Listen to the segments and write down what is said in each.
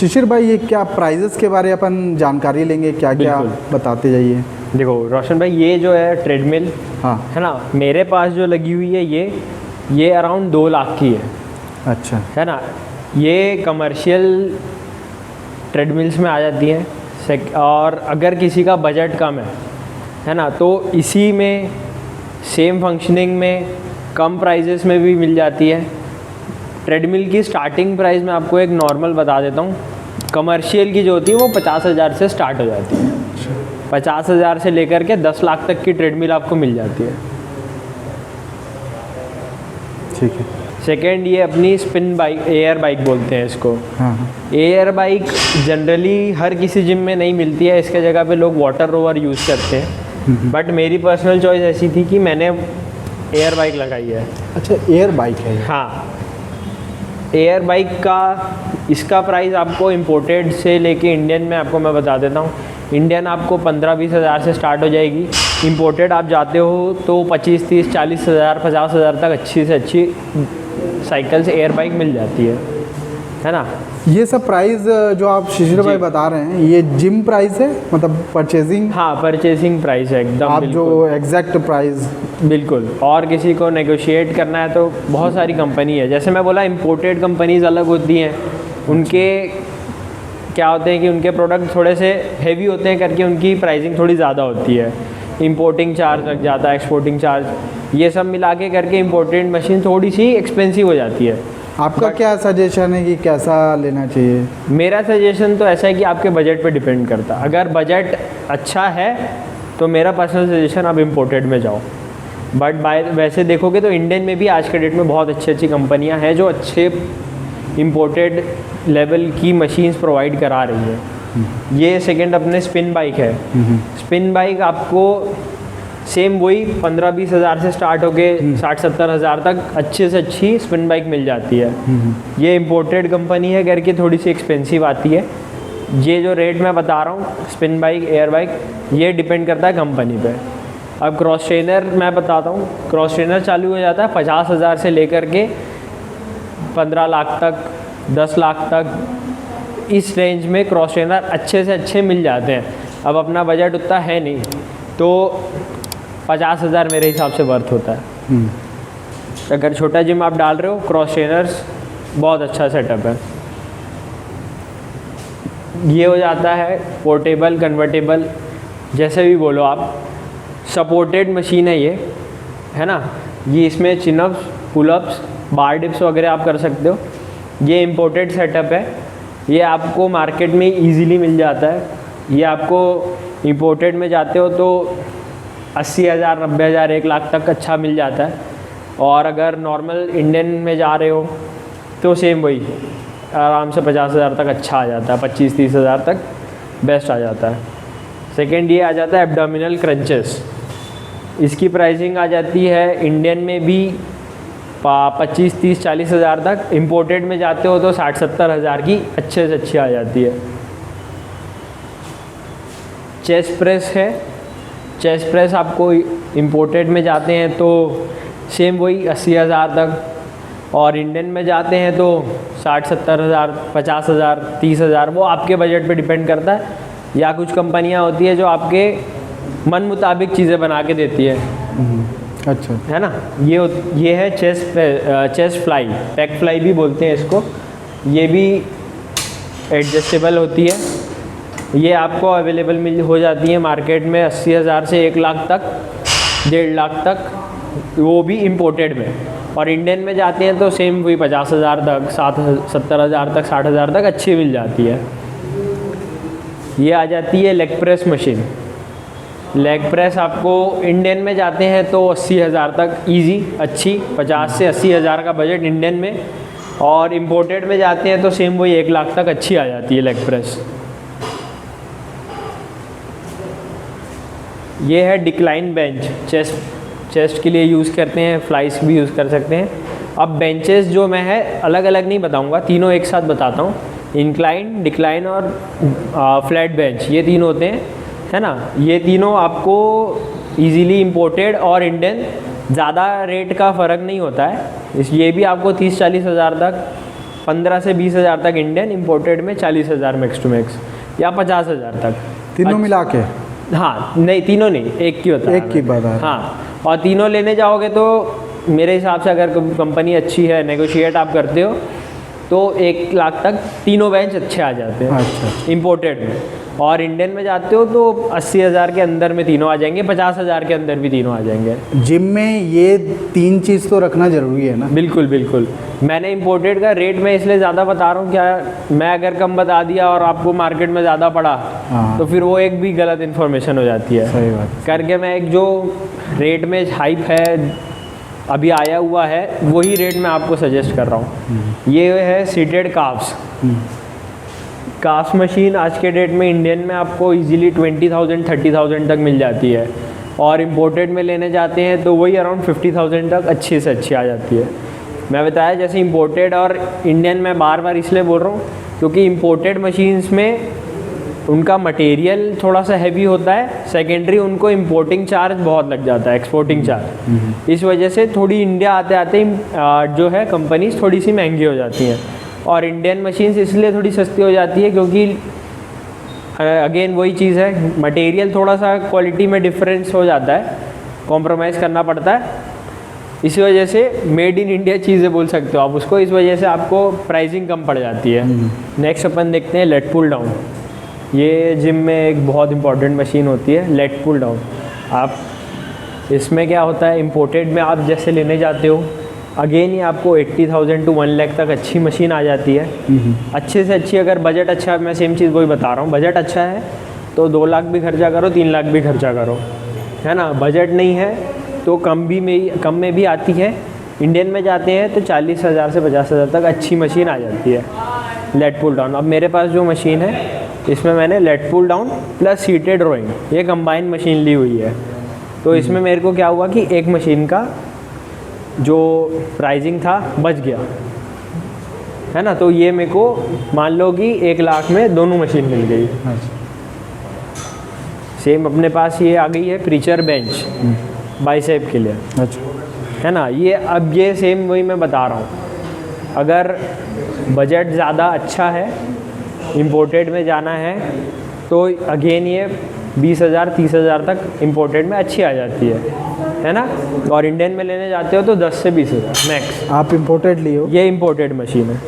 शिशिर भाई, ये क्या प्राइजेस के बारे अपन जानकारी लेंगे, क्या क्या बताते जाइए। देखो रोशन भाई, ये जो है ट्रेडमिल, हाँ है ना, मेरे पास जो लगी हुई है ये अराउंड 2 लाख की है। अच्छा। है ना, ये कमर्शियल ट्रेडमिल्स में आ जाती है। और अगर किसी का बजट कम है ना, तो इसी में सेम फंक्शनिंग में कम प्राइजेस में भी मिल जाती है। ट्रेडमिल की स्टार्टिंग प्राइस मैं आपको एक नॉर्मल बता देता हूँ। कमर्शियल की जो होती है वो 50,000 से स्टार्ट हो जाती है। 50,000 से लेकर के 10 लाख तक की ट्रेडमिल आपको मिल जाती है। ठीक है। सेकेंड, ये अपनी स्पिन बाइक, एयर बाइक बोलते हैं इसको। हाँ हाँ। एयर बाइक जनरली हर किसी जिम में नहीं मिलती है, इसके जगह पे लोग वाटर रोवर यूज़ करते हैं। बट मेरी पर्सनल चॉइस ऐसी थी कि मैंने एयर बाइक लगाई है। अच्छा, एयर बाइक है ये? हाँ, एयर बाइक का इसका प्राइस आपको इम्पोर्टेड से लेके इंडियन में आपको मैं बता देता हूँ। इंडियन आपको 15-20 हज़ार से स्टार्ट हो जाएगी। इम्पोर्टेड आप जाते हो तो 25-30-40 हज़ार 50 हज़ार तक अच्छी से अच्छी साइकिल से एयर बाइक मिल जाती है ना। ये सब प्राइस जो आप शिशिर भाई बता रहे हैं, ये जिम प्राइस है, मतलब परचेजिंग? हाँ, परचेसिंग प्राइस है एकदम। आप जो एग्जैक्ट प्राइस? बिल्कुल। और किसी को नेगोशिएट करना है तो बहुत सारी कंपनी है। जैसे मैं बोला, इम्पोर्टेड कंपनीज अलग होती हैं। उनके क्या होते हैं कि उनके प्रोडक्ट थोड़े से हेवी होते हैं करके उनकी प्राइसिंग थोड़ी ज़्यादा होती है। इंपोर्टिंग चार्ज लग जाता है, एक्सपोर्टिंग चार्ज, ये सब मिला के करके इम्पोर्टेड मशीन थोड़ी सी एक्सपेंसिव हो जाती है। आपका क्या सजेशन है कि कैसा लेना चाहिए? मेरा सजेशन तो ऐसा है कि आपके बजट पे डिपेंड करता है। अगर बजट अच्छा है तो मेरा पर्सनल सजेशन आप इम्पोर्टेड में जाओ। बट वैसे देखोगे तो इंडियन में भी आज के डेट में बहुत अच्छी कंपनियां हैं जो अच्छे इम्पोर्टेड लेवल की मशीन्स प्रोवाइड करा रही है। ये सेकंड अपने स्पिन बाइक है। स्पिन बाइक आपको सेम वही 15-20 हज़ार से स्टार्ट होके 60-70 हज़ार तक अच्छे से अच्छी स्पिन बाइक मिल जाती है। ये इम्पोर्टेड कंपनी है करके थोड़ी सी एक्सपेंसिव आती है। ये जो रेट मैं बता रहा हूँ स्पिन बाइक, एयर बाइक, ये डिपेंड करता है कंपनी पे। अब क्रॉस ट्रेनर मैं बताता हूँ। क्रॉस ट्रेनर चालू हो जाता है 50 हज़ार से लेकर के 15 लाख तक, 10 लाख तक, इस रेंज में क्रॉस ट्रेनर अच्छे से अच्छे मिल जाते हैं। अब अपना बजट उतना है नहीं तो 50 हज़ार मेरे हिसाब से वर्थ होता है। अगर छोटा जिम आप डाल रहे हो, क्रॉस ट्रेनर्स बहुत अच्छा सेटअप है। ये हो जाता है पोर्टेबल, कन्वर्टेबल, जैसे भी बोलो आप। सपोर्टेड मशीन है ये, है ना। ये इसमें चिनअप्स, पुलअप्स, बार डिप्स वगैरह आप कर सकते हो। ये इम्पोर्टेड सेटअप है। ये आपको मार्केट में इजीली मिल जाता है। ये आपको इम्पोर्टेड में जाते हो तो 80 हज़ार, 90 हज़ार, 1 लाख तक अच्छा मिल जाता है। और अगर नॉर्मल इंडियन में जा रहे हो तो सेम वही आराम से 50 हज़ार तक अच्छा आ जाता है। 25-30 हज़ार तक बेस्ट आ जाता है। सेकेंड ये आ जाता है एब्डोमिनल क्रंचेस। इसकी प्राइसिंग आ जाती है इंडियन में भी 25-30-40 हज़ार तक। इम्पोर्टेड में जाते हो तो 60-70 हज़ार की अच्छे से अच्छी आ जाती है। चेस्ट प्रेस है। चेस्ट प्रेस आपको इम्पोर्टेड में जाते हैं तो सेम वही 80 हज़ार तक, और इंडियन में जाते हैं तो 60-70 हज़ार, 50 हज़ार, 30 हज़ार, वो आपके बजट पे डिपेंड करता है। या कुछ कंपनियां होती है जो आपके मन मुताबिक चीज़ें बना के देती है। अच्छा, है ना। ये है चेस्ट फ्लाई, पैक फ्लाई भी बोलते हैं इसको। ये भी एडजस्टेबल होती है। ये आपको अवेलेबल हो जाती है मार्केट में 80 हज़ार से 1 लाख तक, 1.5 लाख तक, वो भी इम्पोर्टेड में। और इंडियन में जाते हैं तो सेम वही 50 हज़ार तक, 70 हज़ार तक, 60 हज़ार तक अच्छी मिल जाती है। ये आ जाती है leg press machine. Leg press आपको इंडियन में जाते हैं तो 80 हज़ार तक इजी अच्छी, 50 से 80 हज़ार का बजट इंडियन में। और इम्पोर्टेड में जाते हैं तो सेम वही 1 लाख तक अच्छी आ जाती है लेग प्रेस। ये है डिक्लाइन बेंच। चेस्ट के लिए यूज़ करते हैं, फ्लाइस भी यूज़ कर सकते हैं। अब बेंचेस जो मैं है अलग अलग नहीं बताऊंगा, तीनों एक साथ बताता हूँ। इंक्लाइन, डिक्लाइन और फ्लैट बेंच, ये तीनों होते हैं, है ना। ये तीनों आपको इजीली इम्पोर्टेड और इंडियन, ज़्यादा रेट का फ़र्क नहीं होता है। ये भी आपको 30-40 हज़ार तक 15 से 20 हज़ार तक इंडियन, इम्पोर्टेड में 40 हज़ार मैक्स टू मैक्स या 50 हज़ार तक। तीनों मिला के? हाँ नहीं, तीनों नहीं, एक की बता, एक की बता। हाँ, और तीनों लेने जाओगे तो मेरे हिसाब से अगर कंपनी अच्छी है, नेगोशिएट आप करते हो तो 1 लाख तक तीनों बेंच अच्छे आ जाते हैं। अच्छा। इम्पोर्टेड में। और इंडियन में जाते हो तो 80 हज़ार के अंदर में तीनों आ जाएंगे, 50 हज़ार के अंदर भी तीनों आ जाएंगे। जिम में ये 3 चीज़ तो रखना ज़रूरी है ना? बिल्कुल बिल्कुल। मैंने इम्पोर्टेड का रेट मैं इसलिए ज़्यादा बता रहा हूँ, क्या मैं अगर कम बता दिया और आपको मार्केट में ज़्यादा पड़ा हाँ। तो फिर वो एक भी गलत इन्फॉर्मेशन हो जाती है। सही बात। करके मैं एक जो रेट में हाइप है, अभी आया हुआ है, वही रेट मैं आपको सजेस्ट कर रहा हूँ। ये है सीटेड काफ्स। काफ्स मशीन आज के डेट में इंडियन में आपको इजीली 20,000 30,000 तक मिल जाती है, और इम्पोर्टेड में लेने जाते हैं तो वही अराउंड 50,000 तक अच्छे से अच्छी आ जाती है। मैं बताया जैसे इम्पोर्टेड और इंडियन में बार बार इसलिए बोल रहा हूँ क्योंकि इम्पोर्टेड मशीन्स में उनका मटेरियल थोड़ा सा हैवी होता है, सेकेंडरी उनको इम्पोर्टिंग चार्ज बहुत लग जाता है, एक्सपोर्टिंग चार्ज। इस वजह से थोड़ी इंडिया आते आते जो है कंपनीज थोड़ी सी महंगी हो जाती हैं, और इंडियन मशीन्स इसलिए थोड़ी सस्ती हो जाती है क्योंकि अगेन वही चीज़ है, मटेरियल थोड़ा सा क्वालिटी में डिफरेंस हो जाता है, कॉम्प्रोमाइज़ करना पड़ता है। इसी वजह से मेड इन इंडिया चीज़ें बोल सकते हो आप उसको, इस वजह से आपको प्राइसिंग कम पड़ जाती है। नेक्स्ट अपन देखते हैं लेट पुल डाउन। ये जिम में एक बहुत इंपॉर्टेंट मशीन होती है, लेट पुल डाउन। आप इसमें क्या होता है, इम्पोर्टेड में आप जैसे लेने जाते हो, अगेन ही आपको 80,000 to 1 लाख तक अच्छी मशीन आ जाती है। अच्छे से अच्छी, अगर बजट अच्छा है, मैं सेम चीज़ वही बता रहा हूँ, बजट अच्छा है तो 2 लाख भी खर्चा करो, 3 लाख भी खर्चा करो, है ना। बजट नहीं है तो कम में भी आती है। इंडियन में जाते हैं तो 40,000 से 50,000 तक अच्छी मशीन आ जाती है लेट पुल डाउन। अब मेरे पास जो मशीन है इसमें मैंने lat pull down plus seated rowing, ये कंबाइन मशीन ली हुई है। तो इसमें मेरे को क्या हुआ कि एक मशीन का जो प्राइसिंग था बच गया, है ना। तो ये मेरे को मान लो कि 1 लाख में दोनों मशीन मिल गई। सेम अपने पास ये आ गई है प्रीचर बेंच बाइसेप के लिए, अच्छा, है ना। ये अब ये सेम वही मैं बता रहा हूँ, अगर बजट ज़्यादा अच्छा है, इम्पोर्टेड में जाना है तो अगेन ये 20,000 30,000 तक इम्पोर्टेड में अच्छी आ जाती है ना। और इंडियन में लेने जाते हो तो 10 से 20,000 मैक्स। आप इम्पोर्टेड लिए हो? ये इम्पोर्टेड मशीन है।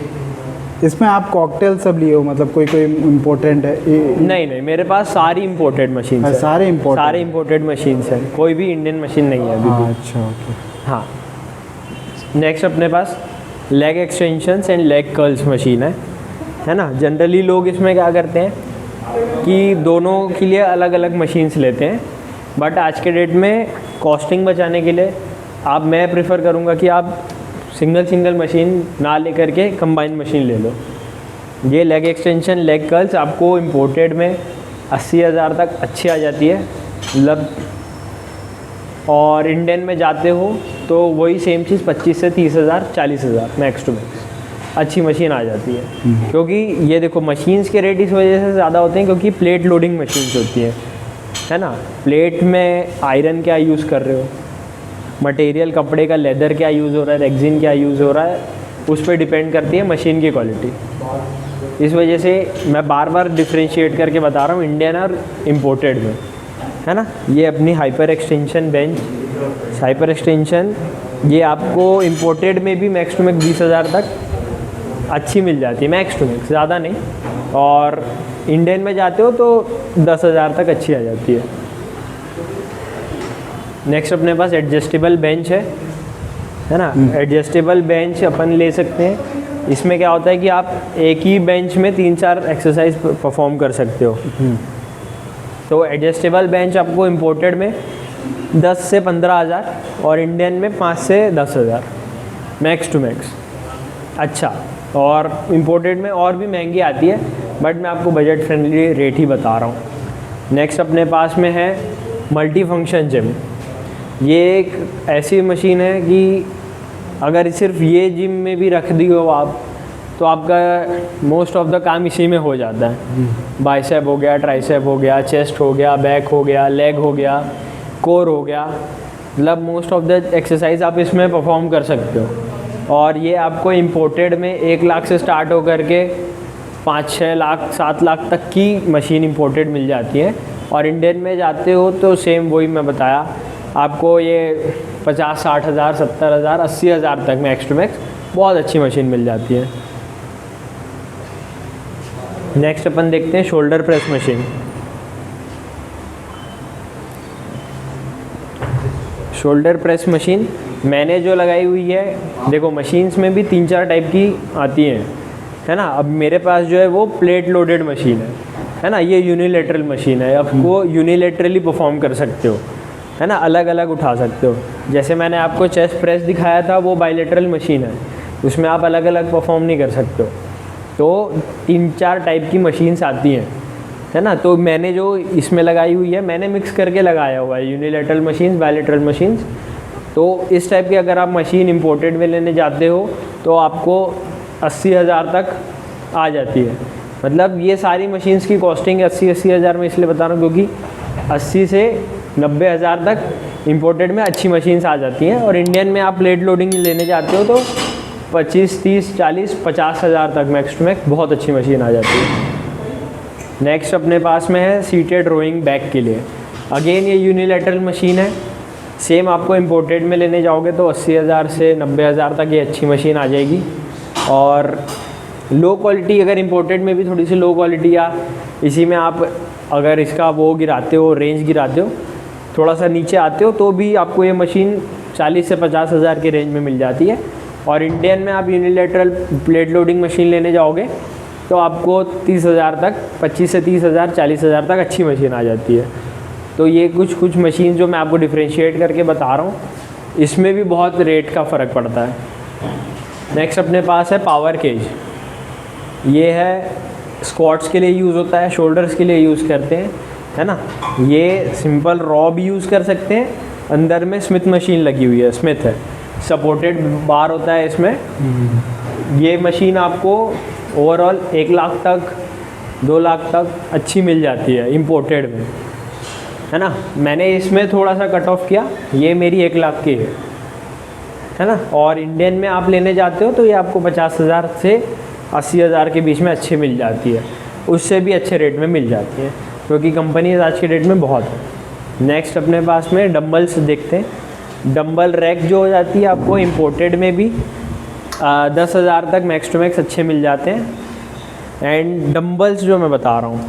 इसमें आप कॉकटेल सब लिए हो, मतलब कोई इम्पोर्टेंट है? नहीं, मेरे पास सारी इम्पोर्टेड मशीन है। सारे इम्पोर्टेड मशीन्स हैं, कोई भी इंडियन मशीन नहीं है अभी भी। अच्छा, ओके। हाँ, नेक्स्ट अपने पास leg extensions and leg curls machine है ना। जनरली लोग इसमें क्या करते हैं कि दोनों के लिए अलग अलग मशीन्स लेते हैं, बट आज के डेट में कॉस्टिंग बचाने के लिए मैं प्रेफर करूँगा कि आप सिंगल मशीन ना लेकर के कंबाइन मशीन ले लो। ये लेग एक्सटेंशन लेग कर्ल्स आपको इम्पोर्टेड में 80,000 तक अच्छी आ जाती है मतलब, और इंडियन में जाते हो तो वही सेम चीज़ 25 से 30,000 40,000 मैक्स टू मैक्स अच्छी मशीन आ जाती है। क्योंकि ये देखो मशीन्स के रेट इस वजह से ज़्यादा होते हैं क्योंकि प्लेट लोडिंग मशीन्स होती हैं, है ना। प्लेट में आयरन क्या यूज़ कर रहे हो, मटेरियल कपड़े का लेदर क्या यूज़ हो रहा है, रेक्सिन क्या यूज़ हो रहा है, उस पर डिपेंड करती है मशीन की क्वालिटी। इस वजह से मैं बार बार डिफ्रेंशिएट करके बता रहा हूँ इंडियन और इम्पोर्टेड में, है ना। ये अपनी hyper extension bench, hyper extension ये आपको इम्पोर्टेड में भी मैक्स टू मैक्स 20,000 तक अच्छी मिल जाती है, मैक्स टू मैक्स, ज़्यादा नहीं। और इंडियन में जाते हो तो 10,000 तक अच्छी आ जाती है। नेक्स्ट अपने पास एडजस्टेबल बेंच है ना। एडजस्टेबल बेंच अपन ले सकते हैं। इसमें क्या होता है कि आप एक ही बेंच में 3-4 एक्सरसाइज परफॉर्म कर सकते हो। तो एडजस्टेबल बेंच आपको इम्पोर्टेड में 10 से 15,000 और इंडियन में 5 से 10,000 मैक्स टू मैक्स। अच्छा, और इम्पोर्टेड में और भी महंगी आती है, बट मैं आपको बजट फ्रेंडली रेट ही बता रहा हूँ। नेक्स्ट अपने पास में है मल्टी फंक्शन जिम। ये एक ऐसी मशीन है कि अगर सिर्फ ये जिम में भी रख दी हो आप तो आपका मोस्ट ऑफ द काम इसी में हो जाता है। बाइसेप हो गया, ट्राइसेप हो गया, चेस्ट हो गया, बैक हो गया, लेग हो गया, कोर हो गया, मतलब मोस्ट ऑफ द एक्सरसाइज आप इसमें परफॉर्म कर सकते हो। और ये आपको इम्पोर्टेड में 1 लाख से स्टार्ट हो करके 5-6 लाख 7 लाख तक की मशीन इम्पोर्टेड मिल जाती है। और इंडियन में जाते हो तो सेम वही मैं बताया आपको, ये 50-60 हज़ार 70 हज़ार 80 हज़ार तक मैक्स टू मैक्स बहुत अच्छी मशीन मिल जाती है। नेक्स्ट अपन देखते हैं shoulder press machine. Shoulder press machine मैंने जो लगाई हुई है, देखो मशीन्स में भी 3-4 टाइप की आती हैं, है ना। अब मेरे पास जो है वो प्लेट लोडेड मशीन है ना। ये यूनिलेटरल मशीन है, आपको यूनिलेटरली परफॉर्म कर सकते हो, है ना, अलग अलग उठा सकते हो। जैसे मैंने आपको चेस्ट प्रेस दिखाया था, वो बायलेटरल मशीन है, उसमें आप अलग अलग परफॉर्म नहीं कर सकते हो। तो 3-4 टाइप की मशीन्स आती हैं, है ना। तो मैंने जो इसमें लगाई हुई है, मैंने मिक्स करके लगाया हुआ है, यूनिलेटरल मशीन्स, बायलेटरल मशीन्स। तो इस टाइप की अगर आप मशीन इंपोर्टेड में लेने जाते हो तो आपको 80 हज़ार तक आ जाती है। मतलब ये सारी मशीन्स की कॉस्टिंग 80 हज़ार में इसलिए बता रहा हूँ क्योंकि 80 से 90 हज़ार तक इंपोर्टेड में अच्छी मशीन्स आ जाती हैं। और इंडियन में आप प्लेट लोडिंग लेने जाते हो तो 25, 30, 40, 50 हज़ार तक मैक्स टू मैक्स बहुत अच्छी मशीन आ जाती है। नेक्स्ट अपने पास में है सीटेड रोइंग बैक के लिए। अगेन ये यूनिलेटरल मशीन है, सेम आपको इंपोर्टेड में लेने जाओगे तो 80 हज़ार से 90 हज़ार तक ये अच्छी मशीन आ जाएगी। और लो क्वालिटी, अगर इंपोर्टेड में भी थोड़ी सी लो क्वालिटी या इसी में आप अगर इसका वो गिराते हो, रेंज गिराते हो, थोड़ा सा नीचे आते हो, तो भी आपको ये मशीन 40 से 50 हज़ार के रेंज में मिल जाती है। और इंडियन में आप यूनिलेटरल प्लेट लोडिंग मशीन लेने जाओगे तो आपको 30 हज़ार तक, 25 से 30 हज़ार 40 हज़ार तक अच्छी मशीन आ जाती है। तो ये कुछ मशीन जो मैं आपको डिफ्रेंशिएट करके बता रहा हूँ, इसमें भी बहुत रेट का फ़र्क पड़ता है। नेक्स्ट अपने पास है पावर केज। ये है स्क्वाट्स के लिए यूज़ होता है, शोल्डर्स के लिए यूज़ करते हैं, है ना। ये सिंपल रॉ भी यूज़ कर सकते हैं, अंदर में स्मिथ मशीन लगी हुई है, स्मिथ है, सपोर्टेड बार होता है इसमें। ये मशीन आपको ओवरऑल 1 लाख तक 2 लाख तक अच्छी मिल जाती है इंपोर्टेड में, है ना। मैंने इसमें थोड़ा सा कट ऑफ किया, ये मेरी 1 लाख की है ना। और इंडियन में आप लेने जाते हो तो ये आपको 50 हज़ार से 80 हज़ार के बीच में अच्छी मिल जाती है, उससे भी अच्छे रेट में मिल जाती है क्योंकि कंपनी आज के डेट में बहुत है। नेक्स्ट अपने पास में डंबल्स देखते हैं। डंबल रैक जो हो जाती है आपको इंपोर्टेड में भी 10 हज़ार तक मैक्स टू मैक्स अच्छे मिल जाते हैं। एंड डंबल्स जो मैं बता रहा हूँ,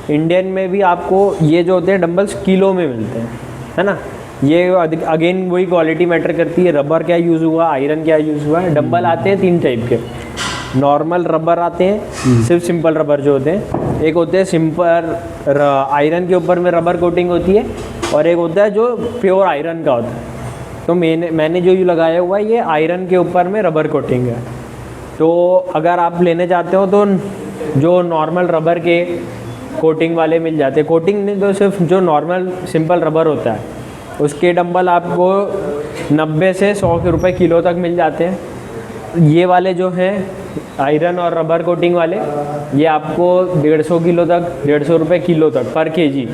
इंडियन में भी आपको ये जो होते हैं डंबल्स किलो में मिलते हैं, है ना। ये अगेन वही क्वालिटी मैटर करती है, रबर क्या यूज़ हुआ, आयरन क्या यूज़ हुआ है। डंबल आते हैं 3 टाइप के, नॉर्मल रबर आते हैं, सिर्फ सिंपल रबर जो होते हैं, एक होते हैं सिंपल आयरन के ऊपर में रबर कोटिंग होती है, और एक होता है जो प्योर आयरन का होता है। तो मैंने जो ये लगाया हुआ है ये आयरन के ऊपर में रबर कोटिंग है। तो अगर आप लेने जाते हो तो जो नॉर्मल रबर के कोटिंग वाले मिल जाते हैं, कोटिंग नहीं तो सिर्फ जो नॉर्मल सिंपल रबर होता है उसके डंबल आपको 90 से 100 के रुपए किलो तक मिल जाते हैं। ये वाले जो हैं आयरन और रबर कोटिंग वाले, ये आपको 150 किलो तक, 150 रुपये किलो तक पर केजी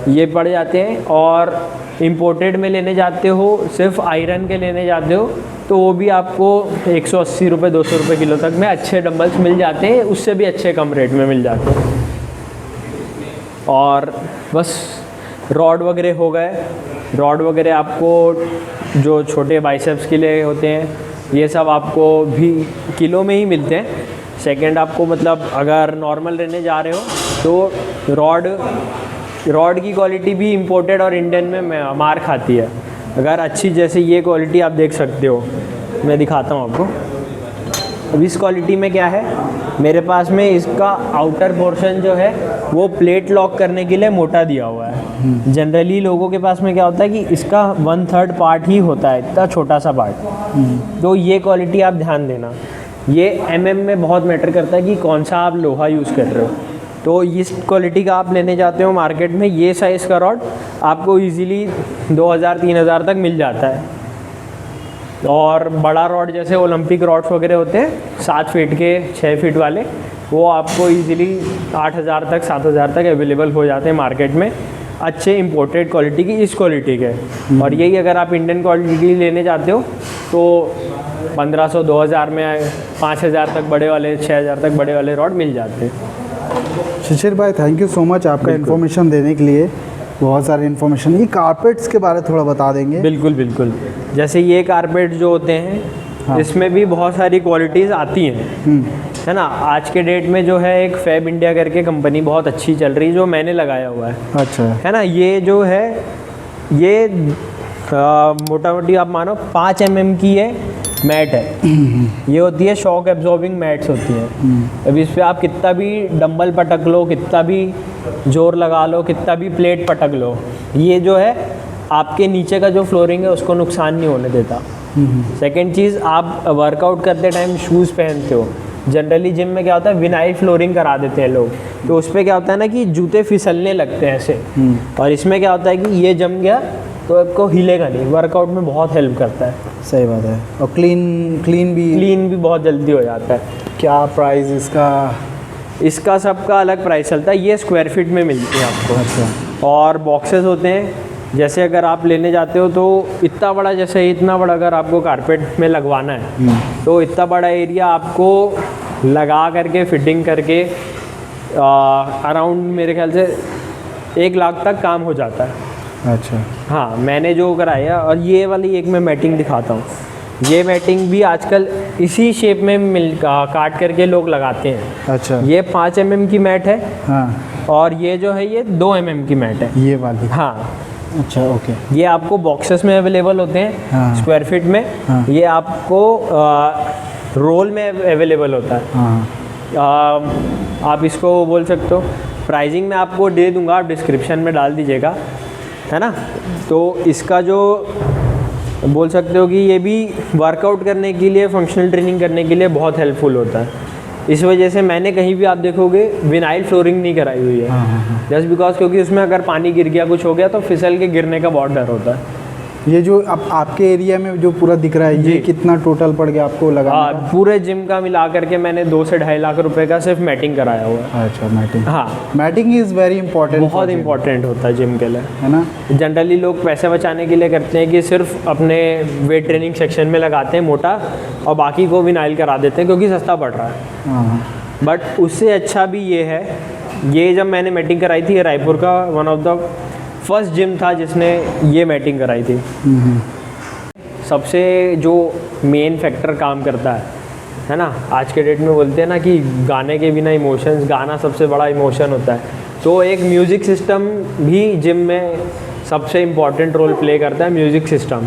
ये पड़ जाते हैं। और इंपोर्टेड में लेने जाते हो, सिर्फ आयरन के लेने जाते हो तो वो भी आपको 180 रुपये 200 रुपये किलो तक में अच्छे डंबल्स मिल जाते हैं, उससे भी अच्छे कम रेट में मिल जाते हैं। और बस रॉड वगैरह हो गए, रॉड वगैरह आपको जो छोटे बाइसेप्स के लिए होते हैं ये सब आपको भी किलो में ही मिलते हैं। सेकंड आपको मतलब अगर नॉर्मल लेने जा रहे हो तो रॉड की क्वालिटी भी इंपोर्टेड और इंडियन में मार खाती है। अगर अच्छी, जैसे ये क्वालिटी आप देख सकते हो, मैं दिखाता हूँ आपको। अब इस क्वालिटी में क्या है, मेरे पास में इसका आउटर पोर्शन जो है वो प्लेट लॉक करने के लिए मोटा दिया हुआ है। जनरली लोगों के पास में क्या होता है कि इसका 1/3 पार्ट ही होता है, इतना छोटा सा पार्ट। तो ये क्वालिटी आप ध्यान देना, ये mm में बहुत मैटर करता है कि कौन सा आप लोहा यूज़ कर रहे हो। तो इस क्वालिटी का आप लेने जाते हो मार्केट में, ये साइज़ का रॉड आपको ईज़िली 2000-3000 तक मिल जाता है। और बड़ा रॉड जैसे ओलंपिक रॉड्स वगैरह होते हैं 7 फीट के 6 फीट वाले, वो आपको इजीली 8000 तक 7000 तक अवेलेबल हो जाते हैं मार्केट में, अच्छे इंपोर्टेड क्वालिटी की, इस क्वालिटी के। और यही अगर आप इंडियन क्वालिटी लेने जाते हो तो 1500 2000 में 5000 तक बड़े वाले, 6000 तक बड़े वाले रॉड मिल जाते हैं। शिशिर भाई थैंक यू सो मच आपका इन्फॉर्मेशन देने के लिए, बहुत सारी इन्फॉर्मेशन। ये कारपेट्स के बारे में थोड़ा बता देंगे? बिल्कुल बिल्कुल। जैसे ये कारपेट जो होते हैं, हाँ। इसमें भी बहुत सारी क्वालिटीज़ आती हैं, है ना। आज के डेट में जो है एक फैब इंडिया करके कंपनी बहुत अच्छी चल रही है, जो मैंने लगाया हुआ है। अच्छा। है ना। ये जो है ये मोटा मोटी आप मानो 5 mm की है मैट है। ये होती है शॉक एब्जॉर्बिंग मैट्स होती हैं। अब इस पर आप कितना भी डंबल पटक लो, कितना भी जोर लगा लो, कितना भी प्लेट पटक लो, ये जो है आपके नीचे का जो फ्लोरिंग है उसको नुकसान नहीं होने देता। सेकेंड चीज़, आप वर्कआउट करते टाइम शूज़ पहनते हो, जनरली जिम में क्या होता है विनाइल फ्लोरिंग करा देते हैं लोग, तो उस पर क्या होता है ना कि जूते फिसलने लगते हैं ऐसे। और इसमें क्या होता है कि ये जम गया तो आपको हिलेगा नहीं, वर्कआउट में बहुत हेल्प करता है। सही बात है। और क्लीन भी बहुत जल्दी हो जाता है। क्या प्राइस इसका? इसका सबका अलग प्राइस चलता है, ये स्क्वायर फीट में मिलती है आपको। अच्छा। और बॉक्सेस होते हैं, जैसे अगर आप लेने जाते हो तो इतना बड़ा, जैसे इतना बड़ा अगर आपको कारपेट में लगवाना है तो इतना बड़ा एरिया आपको लगा करके फिटिंग करके अराउंड मेरे ख्याल से 1 लाख तक काम हो जाता है। अच्छा। हाँ, मैंने जो कराया। और ये वाली एक मैं मैटिंग दिखाता हूँ। ये मैटिंग भी आजकल इसी शेप में काट करके लोग लगाते हैं। अच्छा। ये 5 mm की मैट है। हाँ। और ये जो है ये 2 mm की मैट है, ये वाली? हाँ। अच्छा, ओके। ये आपको बॉक्सेस में अवेलेबल होते हैं, हाँ। स्क्वायर फीट में। हाँ। ये आपको रोल में अवेलेबल होता है। हाँ। आप इसको बोल सकते हो, प्राइसिंग में आपको दे दूंगा, आप डिस्क्रिप्शन में डाल दीजिएगा, है ना। तो इसका जो बोल सकते हो कि ये भी वर्कआउट करने के लिए, फंक्शनल ट्रेनिंग करने के लिए बहुत हेल्पफुल होता है। इस वजह से मैंने कहीं भी आप देखोगे विनाइल फ्लोरिंग नहीं कराई हुई है, जस्ट बिकॉज क्योंकि उसमें अगर पानी गिर गया, कुछ हो गया तो फिसल के गिरने का बहुत डर होता है। ये जो आपके एरिया में जो पूरा दिख रहा है, ये कितना टोटल पड़ गया आपको लगाने का? पूरे जिम का मिला करके मैंने 2 से 2.5 लाख रुपए का सिर्फ मैटिंग कराया हुआ है। अच्छा, मैटिंग। हाँ, मैटिंग इज़ वेरी इंपॉर्टेंट, बहुत इंपॉर्टेंट होता है जिम के लिए, है ना। जनरली लोग पैसे बचाने के लिए करते हैं कि सिर्फ अपने वेट ट्रेनिंग सेक्शन में लगाते हैं मोटा, और बाकी को विनाइल करा देते हैं क्योंकि सस्ता पड़ रहा है। हाँ। बट उससे अच्छा भी ये है, ये जब मैंने मैटिंग कराई थी, ये रायपुर का one of the first gym था जिसने ये मैटिंग कराई थी। सबसे जो मेन फैक्टर काम करता है ना, आज के डेट में बोलते हैं ना कि गाने के बिना इमोशंस, गाना सबसे बड़ा इमोशन होता है। तो एक म्यूज़िक सिस्टम भी जिम में सबसे इम्पॉर्टेंट रोल प्ले करता है, म्यूज़िक सिस्टम।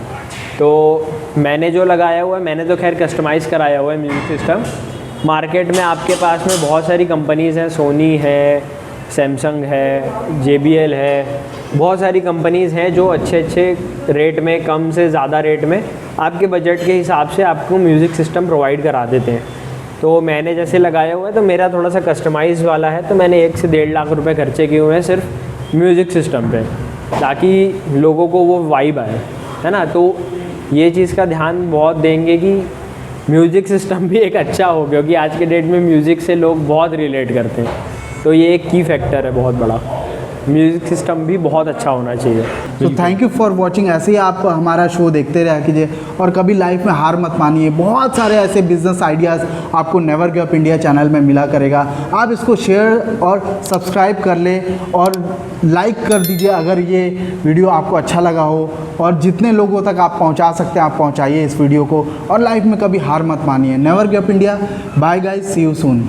तो मैंने जो लगाया हुआ है, मैंने तो खैर कस्टमाइज़ कराया हुआ है म्यूज़िक सिस्टम। मार्केट में आपके पास में बहुत सारी कंपनीज़ हैं, सोनी है, सैमसंग है, JBL है, बहुत सारी कंपनीज़ हैं जो अच्छे रेट में, कम से ज़्यादा रेट में आपके बजट के हिसाब से आपको म्यूज़िक सिस्टम प्रोवाइड करा देते हैं। तो मैंने जैसे लगाया हुआ है, तो मेरा थोड़ा सा कस्टमाइज़ वाला है, तो मैंने 1 से 1.5 लाख रुपए खर्चे किए हुए हैं सिर्फ म्यूज़िक सिस्टम पे, ताकि लोगों को वो वाइब आए, है ना। तो ये चीज़ का ध्यान बहुत देंगे कि म्यूज़िक सिस्टम भी एक अच्छा हो, क्योंकि आज के डेट में म्यूज़िक से लोग बहुत रिलेट करते हैं। तो ये एक की फैक्टर है बहुत बड़ा, म्यूज़िक सिस्टम भी बहुत अच्छा होना चाहिए। तो थैंक यू फॉर वॉचिंग। ऐसे ही आप हमारा शो देखते रहा कीजिए और कभी लाइफ में हार मत मानिए। बहुत सारे ऐसे बिजनेस आइडियाज़ आपको never give up India channel में मिला करेगा। आप इसको शेयर और सब्सक्राइब कर ले और लाइक कर दीजिए अगर ये वीडियो आपको अच्छा लगा हो, और जितने लोगों तक आप पहुंचा सकते हैं आप पहुंचाइए इस वीडियो को, और लाइफ में कभी हार मत मानिए। Never give up India. Bye guys, see you soon.